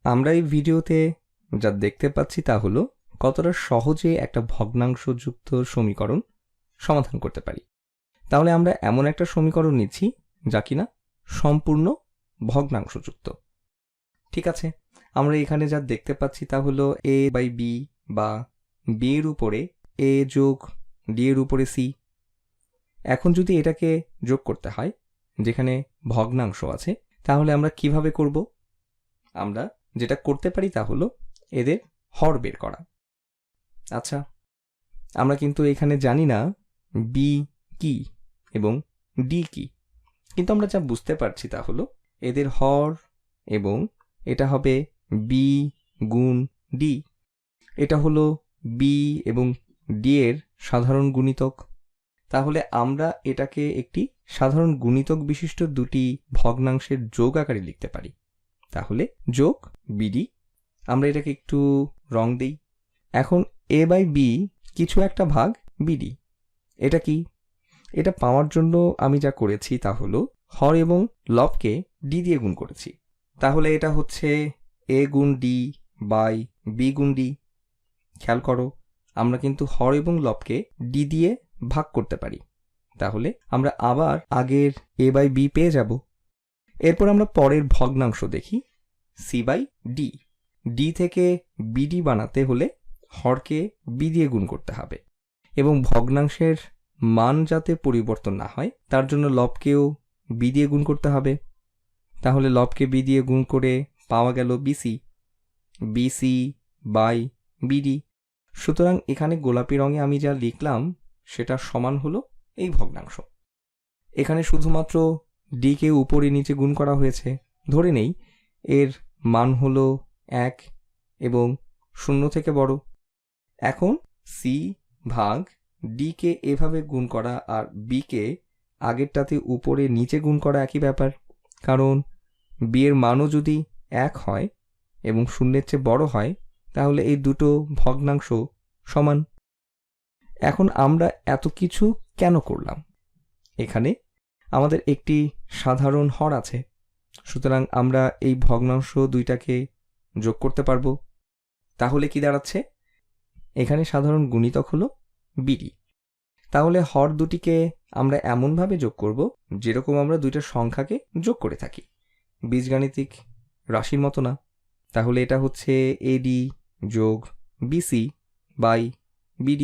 আমরা এই ভিডিওতে যা দেখতে পাচ্ছি তা হলো কতটা সহজে একটা ভগ্নাংশযুক্ত সমীকরণ সমাধান করতে পারি। তাহলে আমরা এমন একটা সমীকরণ নিচ্ছি যা কিনা সম্পূর্ণ ভগ্নাংশযুক্ত। ঠিক আছে, আমরা এখানে যা দেখতে পাচ্ছি তা হলো a/b বা b এর উপরে a যোগ d এর উপরে c। এখন যদি এটাকে যোগ করতে হয় যেখানে ভগ্নাংশ আছে, তাহলে আমরা কিভাবে করব? আমরা যেটা করতে পারি তা হলো এদের হর বের করা। আচ্ছা, আমরা কিন্তু এখানে জানি না b কি এবং d কি, কিন্তু আমরা যা বুঝতে পারছি তা হলো এদের হর এবং এটা হবে b গুণ d। এটা হলো b এবং d এর সাধারণ গুণিতক। তাহলে আমরা এটাকে একটি সাধারণ গুণিতক বিশিষ্ট দুটি ভগ্নাংশের যোগ আকারে লিখতে পারি। তাহলে যোগ bd। আমরা এটাকে একটু রং দেই। এখন a/b কিছু একটা ভাগ bd। এটা কি? এটা পাওয়ার জন্য আমি যা করেছি তা হলো হর এবং লবকে d দিয়ে গুণ করেছি। তাহলে এটা হচ্ছে a গুণ d বাই b গুণ d। খেয়াল করো, আমরা কিন্তু হর এবং লবকে d দিয়ে ভাগ করতে পারি। তাহলে আমরা আবার আগের a/b পেয়ে যাব। এরপর আমরা পরের ভগ্নাংশ দেখি c/d। d থেকে bd বানাতে হলে হরকে b দিয়ে গুণ করতে হবে এবং ভগ্নাংশের মান যাতে পরিবর্তন না হয় তার জন্য লবকেও b দিয়ে গুণ করতে হবে। তাহলে লবকে b দিয়ে গুণ করে পাওয়া গেল bc বাই bd। সুতরাং এখানে গোলাপি রঙে আমি যা লিখলাম সেটা সমান হলো এই ভগ্নাংশ। এখানে শুধুমাত্র d কে উপরে নিচে গুণ করা হয়েছে। ধরে নেই এর মান হলো 1 এবং 0 থেকে বড়। এখন c ভাগ d কে এভাবে গুণ করা আর b কে আগেরটাতে উপরে নিচে গুণ করা একই ব্যাপার, কারণ b এর মানও যদি 1 হয় এবং 0-এর চেয়ে বড় হয় তাহলে এই দুটো ভগ্নাংশ সমান। এখন আমরা এত কিছু কেন করলাম? এখানে আমাদের একটি সাধারণ হর আছে, সুতরাং আমরা এই ভগ্নাংশ দুইটাকে যোগ করতে পারবো। তাহলে কি দাঁড়াচ্ছে? এখানে সাধারণ গুণিতক হলো bd। তাহলে হর দুটিকে আমরা এমনভাবে যোগ করব যেরকম আমরা দুইটা সংখ্যাকে যোগ করে থাকি, বীজগাণিতিক রাশির মতো না। তাহলে এটা হচ্ছে ad যোগ bc বাই bd।